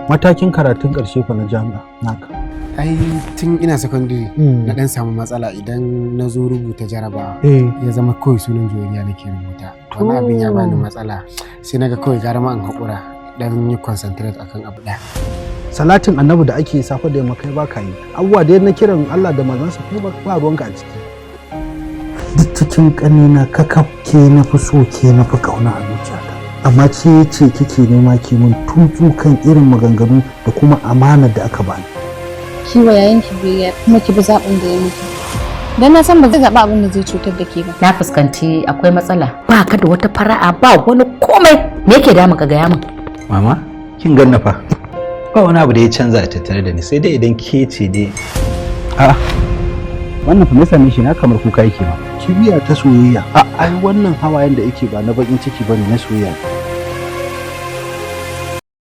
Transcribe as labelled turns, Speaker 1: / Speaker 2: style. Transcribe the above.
Speaker 1: Matakin karatun ƙarshe fa na jami'a naka.
Speaker 2: Ai tun ina secondary na dan samu matsala idan na zo rubuta jaraba ya zama kawai sunan Juwairiya nake rubuta. Wani abin ya bani matsala sai naga kawai gara ma in haƙura dan yi concentrate akan abu ɗaya.
Speaker 1: Salatin annabi da ake safa da yamma kai baka yi. Abubuwa da na kiran Allah da manzansa kai ba ruwanka a ciki. Duk cikin ƙanina kakaf ke na fi so ke na fi ƙauna a zuciyata. Amma ce kike nema ki mun tutsu kan irin maganganu da kuma amana da aka bani.
Speaker 3: Shi wa yayin ki biyayya kuma ki bi zaɓin da ya miki. Dan na san ba zai zaɓi abin da zai cutar da ke ba.
Speaker 4: Na fuskanci akwai matsala. Ba ka da wata fara'a ba wani komai. Me yake damun ka gaya min?
Speaker 5: Mama, kin ganna fa. Ba wani abu da ya canza a tattare da ni sai dai idan ke ce dai. A'a. Wannan fa me same shi na kamar kuka yake ba.
Speaker 1: Kibiya ta soyayya. Ai wannan hawayen da yake ba na bakin ciki bane na soyayya.